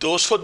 200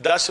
10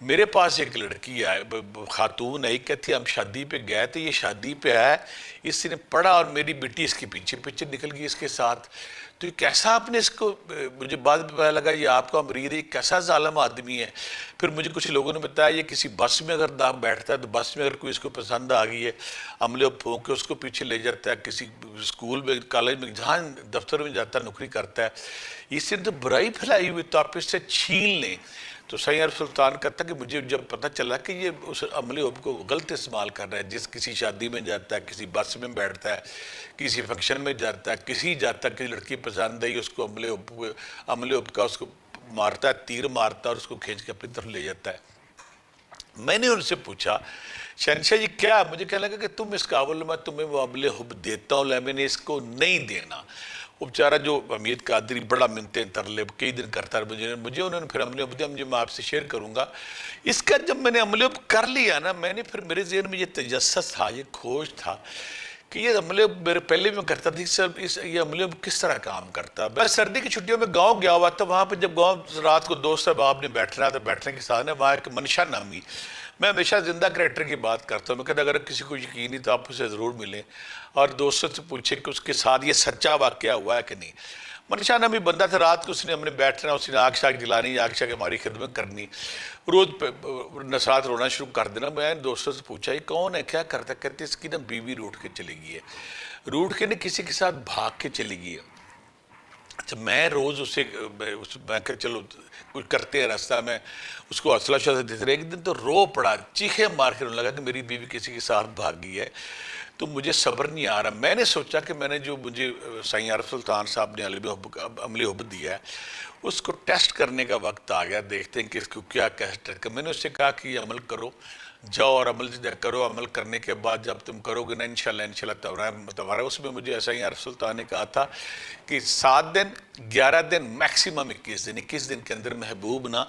میرے پاس ایک لڑکی ہے، خاتون ہے، کہتی ہم شادی پہ گئے تھے، یہ شادی پہ آیا، اس نے پڑھا اور میری بیٹی اس کے پیچھے پیچھے نکل گئی اس کے ساتھ. تو یہ کیسا آپ نے اس کو، مجھے بعد میں پتا لگا یہ آپ کا امیر ہے، یہ کیسا ظالم آدمی ہے. پھر مجھے کچھ لوگوں نے بتایا یہ کسی بس میں اگر دام بیٹھتا ہے تو بس میں اگر کوئی اس کو پسند آ گئی ہے، عملے پھونک کے اس کو پیچھے لے جاتا ہے، کسی اسکول میں کالج میں جہاں دفتر میں جاتا ہے نوکری کرتا ہے. اس نے تو برائی پھیلائی ہوئی تو آپ اس سے چھین لیں. تو سید عارف سلطان کہتا کہ مجھے جب پتہ چلا کہ یہ اس عملے حب کو غلط استعمال کر رہا ہے، جس کسی شادی میں جاتا ہے، کسی بس میں بیٹھتا ہے، کسی فنکشن میں جاتا ہے، کسی جاتا ہے کسی لڑکی پسند ہے، اس کو عملے حب کا اس کو مارتا ہے، تیر مارتا ہے اور اس کو کھینچ کے اپنی طرف لے جاتا ہے. میں نے ان سے پوچھا شہنشاہ جی کیا؟ مجھے کہنے لگا کہ تم اس قابل، میں تمہیں وہ عملے حب دیتا ہوں لیکن میں نے اس کو نہیں دینا. وہ بیچارہ جو حمید قادری بڑا منتیں ترلے کئی دن کرتا ہے، مجھے انہوں نے پھر عملے حب دیا، مجھے میں آپ سے شیئر کروں گا. اس کا جب میں نے عملے حب کر لیا نا، میں نے پھر میرے ذہن میں یہ تجسس تھا، یہ کھوج تھا کہ یہ عملے حب میرے پہلے میں کرتا تھی یہ عملے حب کس طرح کام کرتا ہے. میں سردی کی چھٹیوں میں گاؤں گیا ہوا تھا، وہاں پہ جب گاؤں رات کو دوست صاحب نے بیٹھنا تھا، بیٹھنے کے ساتھ وہاں ایک منشا نامی، میں ہمیشہ زندہ کریکٹر کی بات کرتا ہوں، میں کہتا اگر کسی کو یقین نہیں تو آپ اسے ضرور ملیں اور دوستوں سے پوچھیں کہ اس کے ساتھ یہ سچا واقعہ ہوا ہے کہ نہیں. منشا نامی بندہ تھا، رات کو اس نے ہم نے بیٹھنا، اس نے آگ شاگ جلانی، آگ شاگ ہماری خدمت کرنی، روز نسات رونا شروع کر دینا. میں دوستوں سے پوچھا یہ کون ہے، کیا کرتا ہے؟ کہتے اس کی نا بیوی روٹ کے چلی گئی ہے، روٹ کے نہیں کسی کے ساتھ بھاگ کے چلی گئی ہے. اچھا میں روز اسے میں کہ چلو کچھ کرتے ہیں راستہ میں اس کو حوصلہ شوصلہ دیتے رہے. ایک دن تو رو پڑا، چیخیں مار کے رونے لگا کہ میری بیوی کسی کے ساتھ بھاگ گئی ہے، تو مجھے صبر نہیں آ رہا. میں نے سوچا کہ میں نے جو مجھے سید عارف سلطان صاحب نے عملی حب دیا ہے اس کو ٹیسٹ کرنے کا وقت آ گیا، دیکھتے ہیں کہ اس کو کیا ٹیسٹ کر. میں نے اس سے کہا کہ یہ عمل کرو، جاؤ اور عمل کرو، عمل کرنے کے بعد جب تم کرو گے نا انشاءاللہ تبارہ. اس میں مجھے ایسا ہی عارف سلطان نے کہا تھا کہ 7 دن 11 دن میکسیمم 21 دن کے اندر محبوب نا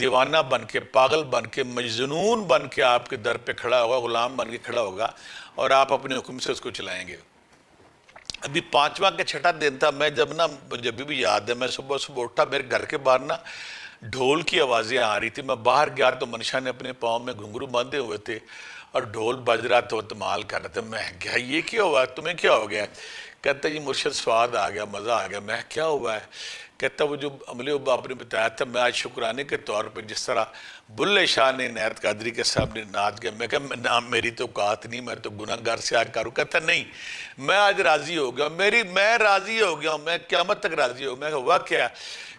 دیوانہ بن کے، پاگل بن کے، مجنون بن کے آپ کے در پہ کھڑا ہوگا، غلام بن کے کھڑا ہوگا اور آپ اپنے حکم سے اس کو چلائیں گے. ابھی 5واں کا 6ٹھا دن تھا، میں جب بھی یاد ہے میں صبح اٹھا، میرے گھر کے باہر نا ڈھول کی آوازیں آ رہی تھی. میں باہر گیا تو منشا نے اپنے پاؤں میں گھنگرو باندھے ہوئے تھے اور ڈھول بج رہا تھا، وہ تمال کر رہا تھا. میں کیا یہ کیا ہوا، تمہیں کیا ہو گیا؟ کہتا ہے یہ مرشد سواد آ گیا، مزہ آ گیا. میں کیا ہوا ہے؟ کہتا وہ جو عملے حب آپ نے بتایا تھا، میں آج شکرانے کے طور پہ جس طرح بلے شاہ نے عنایت قادری کے سامنے ناچ گیا. میں کہا نام میری تو اوقات نہیں، میں تو گناہ گار سے آج کروں. کہتا نہیں میں آج راضی ہو گیا، میں راضی ہو گیا ہوں، میں قیامت تک راضی ہو. میں کہا ہوا کیا؟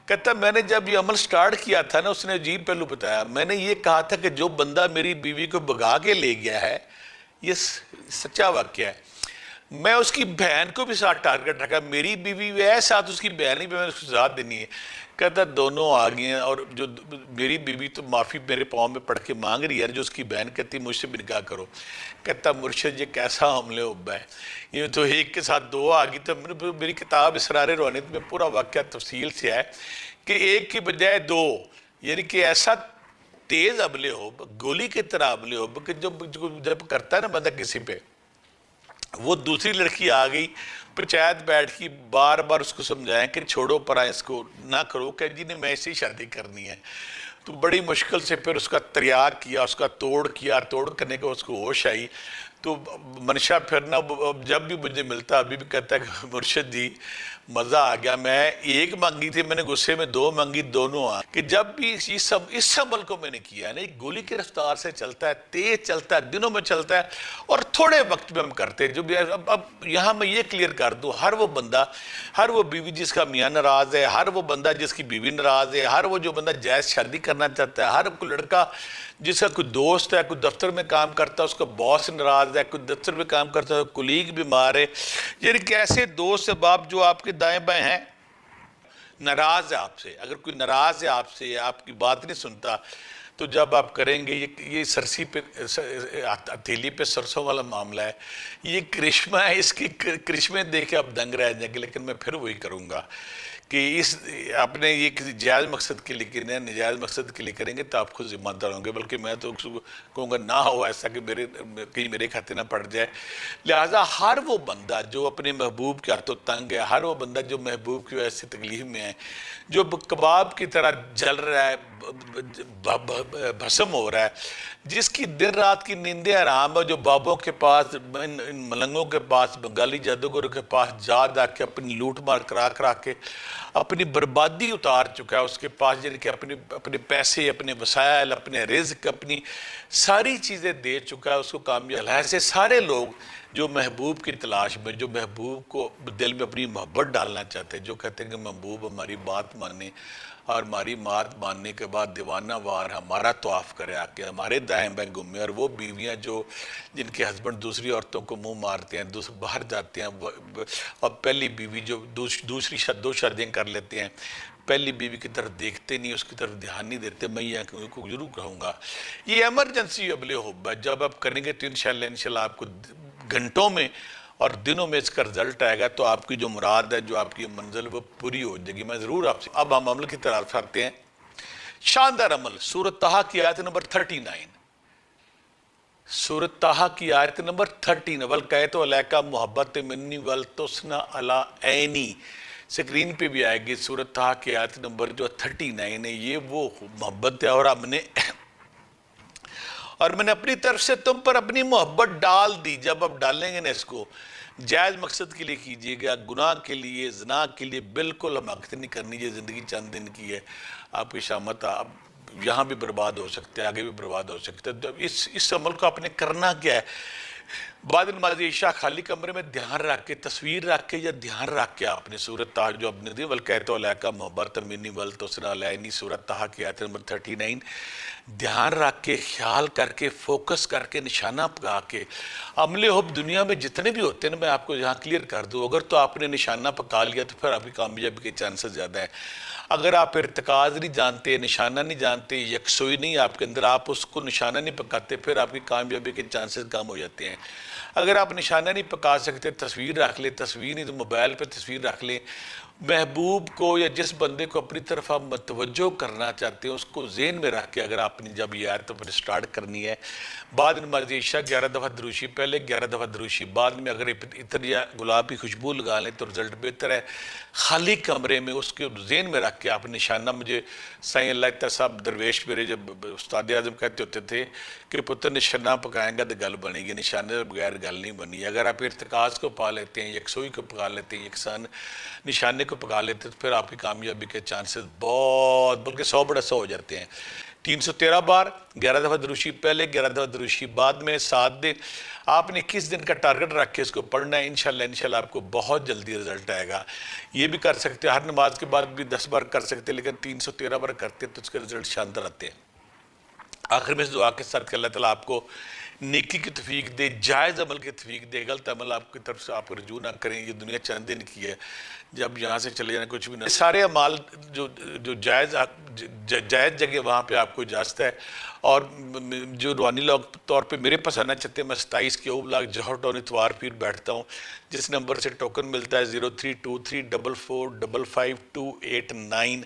کہتا میں نے جب یہ عمل سٹارٹ کیا تھا نا، اس نے عجیب پہلو بتایا. میں نے یہ کہا تھا کہ جو بندہ میری بیوی کو بھگا کے لے گیا ہے یہ سچا واقعہ ہے. میں اس کی بہن کو بھی ساتھ ٹارگٹ رکھا، میری بیوی ہے ساتھ اس کی بہن ہی پہ میں اس کو ساتھ دینی ہے. کہتا دونوں آ گئے ہیں اور جو میری بیوی تو معافی میرے پاؤں میں پڑھ کے مانگ رہی ہے، جو اس کی بہن کہتی مجھ سے بھی نکاح کرو. کہتا مرشد یہ کیسا عملے حب ہے، یہ تو ایک کے ساتھ 2 آ گئی. تو میری کتاب اسرار روحانیت میں پورا واقعہ تفصیل سے ہے کہ ایک کی بجائے 2، یعنی کہ ایسا تیز عملے حب، گولی کی طرح عملے حب کہ جب کرتا ہے نا بندہ کسی پہ. وہ دوسری لڑکی آ گئی، پنچایت بیٹھ کی، بار بار اس کو سمجھائیں کہ چھوڑو پرا اس کو نہ کرو، کہ جی نے میں ایسی شادی کرنی ہے. تو بڑی مشکل سے پھر اس کا تریاق کیا، اس کا توڑ کرنے کے اس کو ہوش آئی. تو منشا پھر نا جب بھی مجھے ملتا ابھی بھی کہتا ہے کہ مرشد جی مزہ آ گیا، میں 1 مانگی تھی، میں نے غصے میں 2 مانگی، دونوں آ کہ جب بھی اس عمل کو میں نے کیا ہے نا، ایک گولی کی رفتار سے چلتا ہے، تیز چلتا ہے، دنوں میں چلتا ہے اور تھوڑے وقت میں ہم کرتے ہیں. جو اب یہاں میں یہ کلیئر کر دوں، ہر وہ بندہ، ہر وہ بیوی جس کا میاں ناراض ہے، ہر وہ بندہ جس کی بیوی ناراض ہے، ہر وہ جو بندہ جائز شادی کرنا چاہتا ہے، ہر کوئی لڑکا جس کا کوئی دوست ہے، کوئی دفتر میں کام کرتا ہے، اس کا باس ناراض ہے، کوئی دفتر میں کام کرتا ہے، کولیگ بیمار ہے، یعنی کہ ایسے دوست باپ جو آپ کے دائیں بائیں ہیں، ناراض ہے آپ سے. اگر کوئی ناراض ہے آپ سے، آپ کی بات نہیں سنتا، تو جب آپ کریں گے یہ سرسی پہ ہتھیلی پہ سرسوں والا معاملہ ہے، یہ کرشمہ ہے. اس کی کرشمے دیکھ کے آپ دنگ رہ جائیں گے. لیکن میں پھر وہی کروں گا کہ اس اپنے یہ کسی جائز مقصد کے لیے کریں، نجائز مقصد کے لیے کریں گے تو آپ خود ذمہ دار ہوں گے، بلکہ میں تو کہوں گا نہ ہو ایسا کہ کہیں میرے کھاتے نہ پڑ جائے۔ لہٰذا ہر وہ بندہ جو اپنے محبوب کے ہاتھوں تنگ ہے، ہر وہ بندہ جو محبوب کی وجہ سے تکلیف میں ہے، جو کباب کی طرح جل رہا ہے، بھسم ہو رہا ہے، جس کی دن رات کی نیندیں آرام ہے، جو بابوں کے پاس، ان ملنگوں کے پاس، بنگالی جادوگروں کے پاس جا کے اپنی لوٹ مار کرا کے اپنی بربادی اتار چکا ہے، اس کے پاس یعنی کہ اپنے پیسے، اپنے وسائل، اپنے رزق، اپنی ساری چیزیں دے چکا ہے، اس کو کامیاب ہے۔ ایسے سارے لوگ جو محبوب کی تلاش میں، جو محبوب کو دل میں اپنی محبت ڈالنا چاہتے ہیں، جو کہتے ہیں کہ محبوب ہماری بات مانے اور ہماری بات ماننے کے بعد دیوانہ وار ہمارا طواف کرے آ کے، ہمارے دائیں بائیں گھومے، اور وہ بیویاں جو جن کے ہسبینڈ دوسری عورتوں کو منہ مارتے ہیں، باہر جاتے ہیں، اور پہلی بیوی جو دو شادیاں کر لیتے ہیں، پہلی بیوی کی طرف دیکھتے نہیں، اس کی طرف دھیان نہیں دیتے، میں یہ کو ضرور کہوں گا یہ ایمرجنسی ابل حب ہے۔ جب آپ کریں گے تو انشاءاللہ آپ کو گھنٹوں میں اور دنوں میں اس کا رزلٹ آئے گا، تو آپ کی جو مراد ہے، جو آپ کی منزل وہ پوری ہو جائے گی۔ میں ضرور آپ سے اب ہم عمل کی طرف آتے ہیں۔ شاندار عمل، سورۃ طٰہٰ کی آیت نمبر 39، سورۃ طٰہٰ کی آیت نمبر 39، وَالْقَیْتُ عَلَیْکَ مُحَبَّتِ مِنِّی وَالْتُسْنَ عَلیٰ عَیْنِی، سکرین پہ بھی آئے گی۔ سورۃ طٰہٰ کی آیت نمبر جو 39 ہے، یہ وہ محبت ہے، اور میں نے اپنی طرف سے تم پر اپنی محبت ڈال دی۔ جب آپ ڈالیں گے نا اس کو، جائز مقصد کے لیے کیجئے گا، گناہ کے لیے، زنا کے لیے بالکل حماقت نہیں کرنی۔ یہ زندگی چند دن کی ہے، آپ کی شامت آپ یہاں بھی برباد ہو سکتے ہیں، آگے بھی برباد ہو سکتے ہیں۔ اس عمل کو آپ نے کرنا کیا ہے؟ بعد نماز عشاء خالی کمرے میں دھیان رکھ کے، تصویر رکھ کے یا دھیان رکھ کے آپ نے سورۃ طٰہٰ جو اپنے دی وَالْقَیْتُ عَلَیْکَ مُحَبَّتًا مِنِّی وَالْتُسْنَ عَلیٰ عَیْنِی، سورۃ طٰہٰ کی آیت نمبر 39، دھیان رکھ کے، خیال کر کے، فوکس کر کے، نشانہ پکا کے۔ عمل حب دنیا میں جتنے بھی ہوتے ہیں نا، میں آپ کو یہاں کلیئر کر دوں، اگر تو آپ نے نشانہ پکا لیا تو پھر آپ کی کامیابی کے چانسز زیادہ ہیں۔ اگر آپ ارتکاز نہیں جانتے، نشانہ نہیں جانتے، یکسوئی نہیں آپ کے اندر، آپ اس کو نشانہ نہیں پکاتے، پھر آپ کی کامیابی کے چانسز کم ہو جاتے ہیں۔ اگر آپ نشانہ نہیں پکا سکتے، تصویر رکھ لیں، تصویر نہیں تو موبائل پہ تصویر رکھ لیں۔ محبوب کو یا جس بندے کو اپنی طرف آپ متوجہ کرنا چاہتے ہیں، اس کو ذہن میں رکھ کے اگر آپ نے جب یہ آیت پر سٹارٹ کرنی ہے، بعد نماز عشاء 11 دفعہ دروشی پہلے، 11 دفعہ دروشی بعد میں، اگر عطر یا گلاب کی خوشبو لگا لیں تو رزلٹ بہتر ہے۔ خالی کمرے میں اس کے ذہن میں رکھ کے آپ نشانہ، مجھے سائیں اللہ صاحب درویش میرے جب استاد اعظم کہتے ہوتے تھے کہ پتر نشانہ پکائیں گا تو گل بنے گی، نشانے بغیر گل نہیں بنی۔ اگر آپ ارتکاز کو پا لیتے ہیں، یکسوئی کو پکا لیتے ہیں، یکساں نشانے کو پکا لیتے ہیں، تو پھر آپ کی کامیابی کے چانسز بہت بلکہ 100 بڑا 100 ہو جاتے ہیں۔ 313 بار، 11 دفعہ دروشی پہلے، 11 دفعہ دروشی بعد میں، 7 دن آپ نے 21 دن کا ٹارگٹ رکھ کے اس کو پڑھنا ہے۔ انشاءاللہ آپ کو بہت جلدی رزلٹ آئے گا۔ یہ بھی کر سکتے ہیں، ہر نماز کے بعد بھی 10 بار کر سکتے ہیں، لیکن 313 بار کرتے ہیں تو اس کے رزلٹ شاندار آتے ہیں۔ آخر میں اس دعا کے ساتھ کہ اللہ تعالیٰ آپ کو نیکی کی توفیق دے، جائز عمل کی توفیق دے، غلط عمل آپ کی طرف سے آپ رجوع نہ کریں۔ یہ دنیا چند دن کی ہے، جب یہاں سے چلے جانا کچھ بھی نہ، سارے اعمال جو جائز جگہ وہاں پہ آپ کو اجازت ہے۔ اور جو روحانی لوگ طور پہ میرے پاس آنا چاہتے ہیں، میں 27 کے اوبلاغ جوہر ٹاؤن اتوار پیر بیٹھتا ہوں، جس نمبر سے ٹوکن ملتا ہے 0323445289۔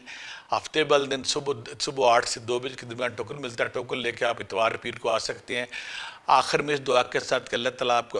ہفتے بل دن صبح 8 سے 2 بجے کے درمیان ٹوکن ملتا ہے۔ ٹوکن لے کے آپ اتوار پیر کو آ سکتے ہیں۔ آخر میں اس دعا کے ساتھ کہ اللہ تعالیٰ آپ کو